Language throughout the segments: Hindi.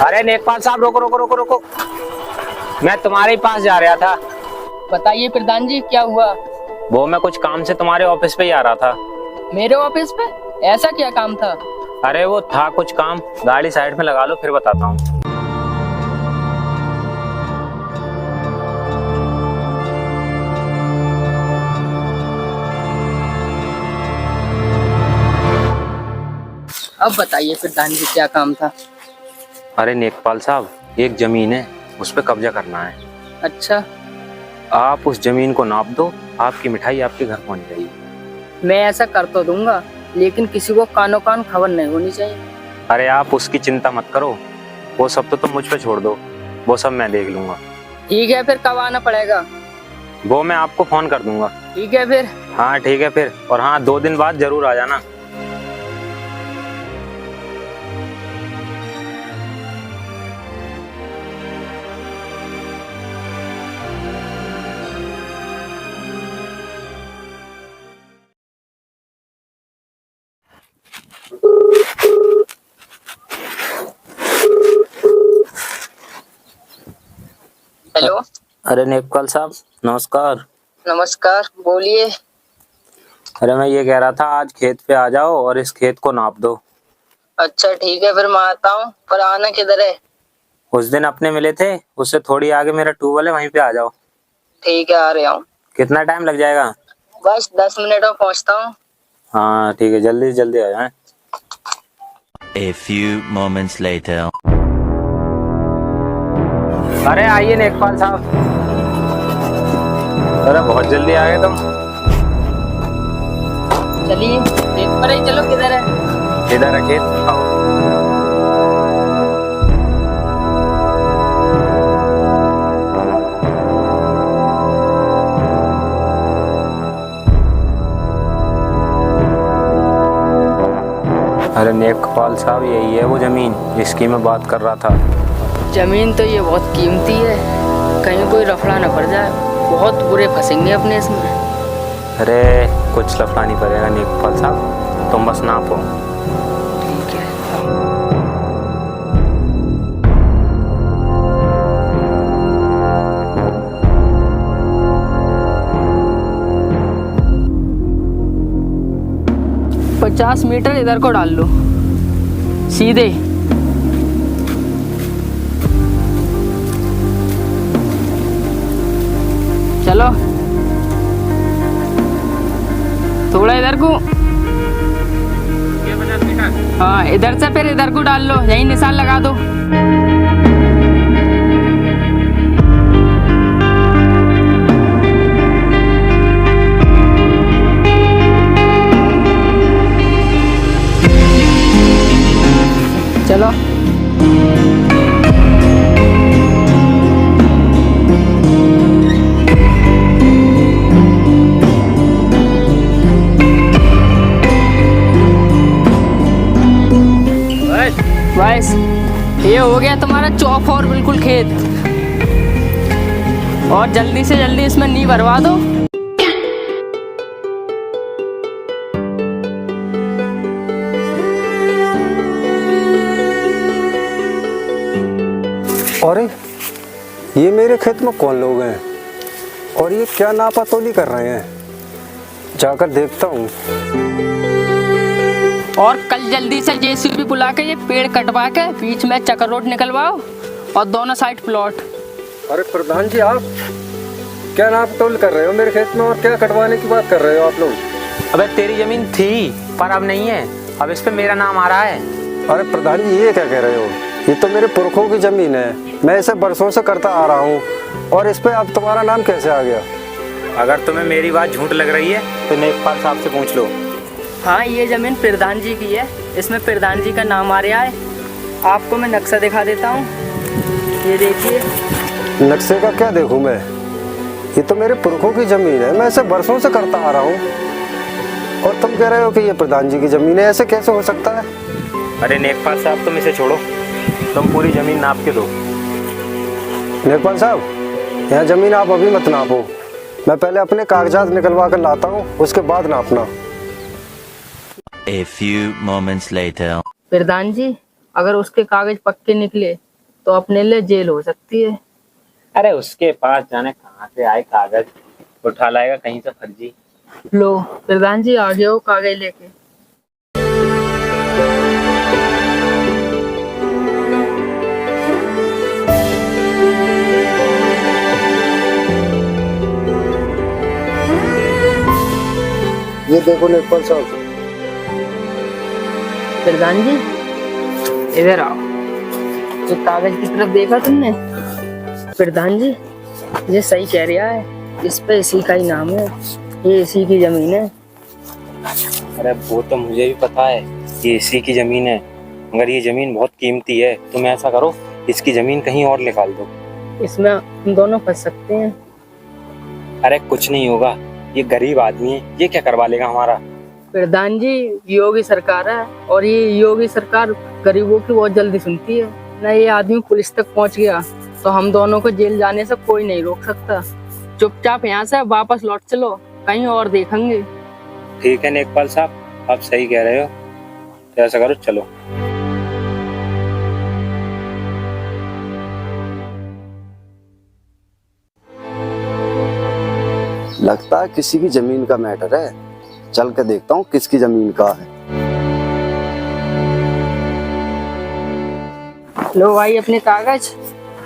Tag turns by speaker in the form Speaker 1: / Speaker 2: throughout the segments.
Speaker 1: अरे नेकपाल साहब, रोको रोको रोको रोको। मैं तुम्हारे पास जा रहा था।
Speaker 2: बताइए प्रधान जी, क्या हुआ?
Speaker 1: वो मैं कुछ काम से तुम्हारे ऑफिस पे ही आ रहा था।
Speaker 2: मेरे ऑफिस पे? ऐसा क्या काम था?
Speaker 1: अरे वो था कुछ काम। गाड़ी साइड में लगा लो, फिर बताता हूँ।
Speaker 2: अब बताइए प्रधान जी, क्या काम था?
Speaker 1: अरे नेकपाल साहब, एक जमीन है, उस पे कब्जा करना है।
Speaker 2: अच्छा,
Speaker 1: आप उस जमीन को नाप दो, आपकी मिठाई आपके घर पहुंच जाएगी।
Speaker 2: मैं ऐसा कर तो दूंगा, लेकिन किसी को कानो कान खबर नहीं होनी चाहिए।
Speaker 1: अरे आप उसकी चिंता मत करो, वो सब तो तुम मुझ पे छोड़ दो, वो सब मैं देख लूंगा।
Speaker 2: ठीक है, फिर कब आना पड़ेगा?
Speaker 1: वो मैं आपको फोन कर दूंगा।
Speaker 2: ठीक है फिर।
Speaker 1: हाँ ठीक है फिर, और हाँ 2 दिन बाद जरूर आ जाना।
Speaker 2: हेलो।
Speaker 1: अरे नेकपाल साहब, नमस्कार।
Speaker 2: नमस्कार, बोलिए।
Speaker 1: अरे मैं ये कह रहा था, आज खेत पे आ जाओ और इस खेत को नाप दो।
Speaker 2: अच्छा ठीक है, फिर मैं आता हूँ, पर आना किधर है?
Speaker 1: उस दिन अपने मिले थे, उससे थोड़ी आगे मेरा ट्यूबवेल है, वहीं पे आ जाओ।
Speaker 2: ठीक है, आ रहा हूँ।
Speaker 1: कितना टाइम लग जाएगा?
Speaker 2: बस 10 मिनट में पहुँचता हूँ।
Speaker 1: हाँ ठीक है, जल्दी से जल्दी आ जाए।
Speaker 3: A few moments later.
Speaker 1: अरे आइए नेकपाल साहब। अरे बहुत जल्दी आ गए तुम।
Speaker 2: चलिए खेत पर ही चलो, किधर है?
Speaker 1: इधर है खेत, आओ। अरे नेकपाल साहब, यही है वो जमीन जिसकी मैं बात कर रहा था।
Speaker 2: जमीन तो ये बहुत कीमती है, कहीं कोई रफड़ा न पड़ जाए, बहुत बुरे फंसेंगे अपने इसमें।
Speaker 1: अरे कुछ लफड़ा नहीं पड़ेगा नेकपाल साहब, तुम बस नापो।
Speaker 2: ठीक है। $50 मीटर इधर को डाल लो, सीधे। चलो थोड़ा इधर को। हाँ, इधर से फिर इधर को डाल लो, यही निशान लगा दो। चलो बस, ये हो गया तुम्हारा चौक और बिल्कुल खेत। और जल्दी से जल्दी इसमें नींव भरवा दो।
Speaker 4: अरे ये मेरे खेत में कौन लोग हैं और ये क्या नापातोली कर रहे हैं? जाकर देखता हूँ।
Speaker 2: और कल जल्दी से जेसीबी बुला के ये पेड़ कटवा के बीच में चक्कर रोड निकलवाओ, और दोनों साइड प्लॉट।
Speaker 4: अरे प्रधान जी, आप क्या नापतोल कर रहे हो मेरे खेत में और क्या कटवाने की बात कर रहे हो आप लोग?
Speaker 1: अबे तेरी जमीन थी पर अब नहीं है, अब इस पे मेरा नाम आ रहा है।
Speaker 4: अरे प्रधान जी, ये क्या कह रहे हो? ये तो मेरे पुरखों की जमीन है, मैं इसे बरसों से करता आ रहा हूँ, और इस पे अब तुम्हारा नाम कैसे आ गया?
Speaker 1: अगर तुम्हें मेरी बात झूठ लग रही है तो नेकपाल साहब से पूछ लो।
Speaker 2: हाँ, ये जमीन प्रधान जी की है, इसमें प्रधान जी का नाम आ रहा है। आपको मैं नक्शा दिखा देता हूँ, ये देखिए।
Speaker 4: नक्शे का क्या देखूँ मैं? ये तो मेरे पुरखों की जमीन है, मैं इसे बरसों से करता आ रहा हूँ, और तुम कह रहे हो कि ये प्रधान जी की जमीन है, ऐसे कैसे हो सकता है?
Speaker 1: अरे नेकपाल साहब, तुम इसे छोड़ो, तुम पूरी जमीन नाप के दो।
Speaker 4: नेकपाल साहब, यहाँ जमीन आप अभी मत नापो, मैं पहले अपने कागजात निकलवा कर लाता हूँ, उसके बाद नापना।
Speaker 3: A few moments later.
Speaker 2: प्रधान जी, अगर उसके कागज पक्के निकले तो अपने लिए जेल हो सकती है।
Speaker 1: अरे उसके पास जाने कहाँ से आए कागज, उठा लाएगा कहीं से फर्जी।
Speaker 2: लो प्रधान जी आ गए हो कागज लेके।
Speaker 4: ये देखो लेखपाल साहब।
Speaker 2: प्रधान जी इधर आओ, ये कागज की तरफ देखा तुमने? प्रधान जी ये सही कह रहा है, इस पे इसी का ही नाम है, ये इसी की जमीन है।
Speaker 1: अरे वो तो मुझे भी पता है, ये इसी की जमीन है, मगर ये जमीन बहुत कीमती है। तुम ऐसा करो, इसकी जमीन कहीं और निकाल दो।
Speaker 2: इसमें हम दोनों फंस सकते हैं।
Speaker 1: अरे कुछ नहीं होगा, ये गरीब आदमी है, ये क्या करवा लेगा हमारा।
Speaker 2: प्रधान जी योगी सरकार है और ये योगी सरकार गरीबों की बहुत जल्दी सुनती है ना। ये आदमी पुलिस तक पहुंच गया तो हम दोनों को जेल जाने से कोई नहीं रोक सकता। चुपचाप यहाँ से वापस लौट चलो, कहीं और देखेंगे।
Speaker 1: ठीक है लेखपाल साहब, आप सही कह रहे हो, तो ऐसा करो चलो।
Speaker 4: लगता है किसी की जमीन का मैटर है, चल के देखता हूँ किसकी जमीन का है।
Speaker 2: लो भाई अपने कागज,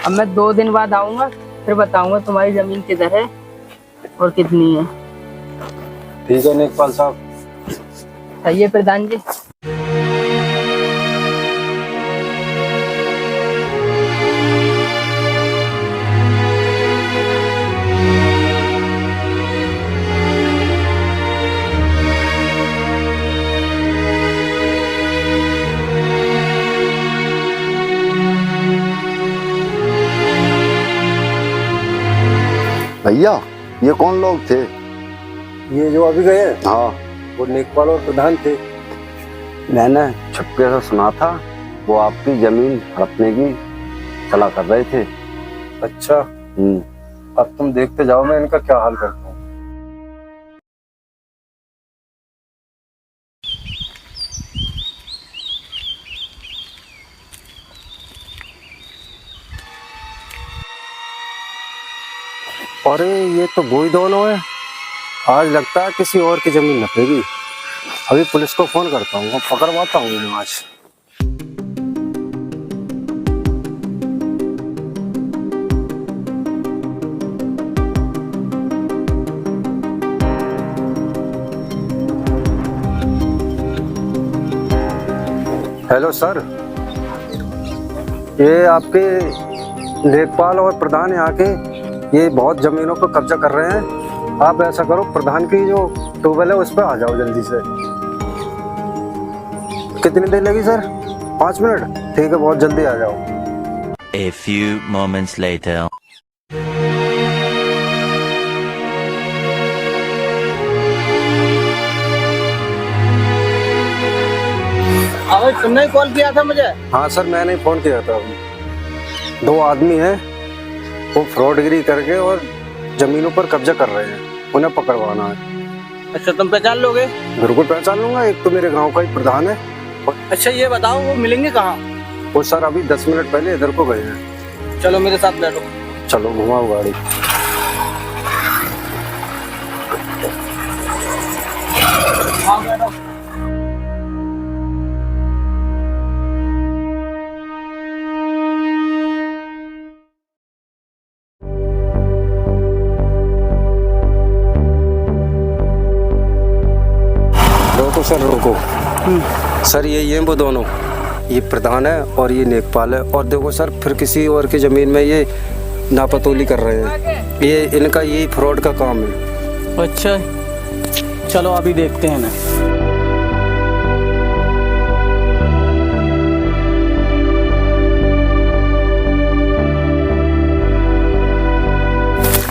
Speaker 2: अब मैं 2 दिन बाद आऊंगा, फिर बताऊंगा तुम्हारी जमीन किधर है और कितनी है।
Speaker 4: ठीक है लेखपाल साहब।
Speaker 2: सही है प्रधान जी।
Speaker 4: भैया ये कौन लोग थे?
Speaker 5: ये जो अभी गए हैं,
Speaker 4: हाँ
Speaker 5: वो लेखपाल और प्रधान थे।
Speaker 4: मैंने छुपके से सुना था, वो आपकी जमीन हड़पने की सलाह कर रहे थे।
Speaker 5: अच्छा अब तुम देखते जाओ, मैं इनका क्या हाल करता हूँ।
Speaker 4: अरे ये तो वही दोनों है, आज लगता है किसी और की जमीन नपेगी। अभी पुलिस को फोन करता हूँ, पकड़वाता हूँ इन्हें आज। हेलो सर, ये आपके लेखपाल और प्रधान यहाँ के ये बहुत जमीनों पर कब्जा कर रहे हैं। आप ऐसा करो, प्रधान की जो ट्यूबवेल है उस पर आ जाओ जल्दी से। कितनी देर लगी सर? 5 मिनट? ठीक है, बहुत जल्दी आ जाओ।
Speaker 3: A few moments later.
Speaker 5: अगर तुमने कॉल किया था मुझे?
Speaker 4: हाँ सर, मैंने ही फोन किया था। 2 आदमी हैं, वो फ्रॉडगिरी करके और जमीनों पर कब्जा कर रहे हैं, उन्हें पकड़वाना है।
Speaker 5: अच्छा तुम पहचान लोगे?
Speaker 4: बिल्कुल पहचान लूंगा, एक तो मेरे गांव का ही प्रधान है।
Speaker 5: अच्छा ये बताओ वो मिलेंगे कहाँ?
Speaker 4: वो सर अभी 10 मिनट पहले इधर को गए हैं।
Speaker 5: चलो मेरे साथ बैठो।
Speaker 4: चलो घुमाओ गाड़ी।
Speaker 5: हाँ बैठो।
Speaker 4: रोको सर रोको। सर यही है वो दोनों, ये प्रधान है और ये लेखपाल है। और देखो सर, फिर किसी और की जमीन में ये नापतोली कर रहे हैं। ये इनका यही फ्रॉड का काम है।
Speaker 5: अच्छा चलो अभी देखते हैं ना।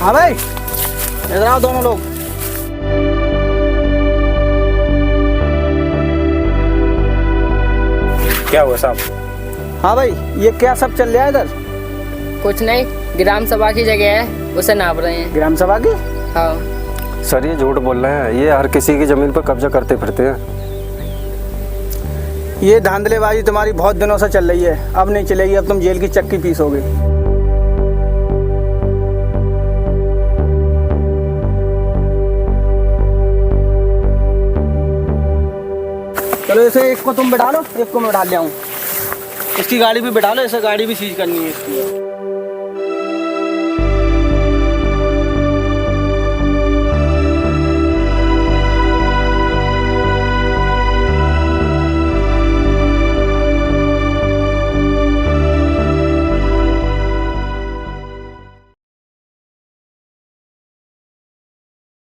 Speaker 5: हाँ भाई इधर आओ दोनों लोग।
Speaker 1: क्या हुआ साहब?
Speaker 5: हाँ भाई ये क्या सब चल रहा है इधर?
Speaker 2: कुछ नहीं, ग्राम सभा की जगह है, उसे नाप रहे हैं।
Speaker 5: ग्राम सभा की?
Speaker 2: हाँ।
Speaker 4: सर ये झूठ बोल रहे हैं, ये हर किसी की जमीन पर कब्जा करते फिरते हैं।
Speaker 6: ये धांधलेबाजी तुम्हारी बहुत दिनों से चल रही है, अब नहीं चलेगी, अब तुम जेल की चक्की पीसोगे। चलो इसे एक को तुम बिठा लो, एक को मैं बिठा ले आऊँ। इसकी गाड़ी भी बिठा लो, इसे गाड़ी भी सीज करनी है इसकी।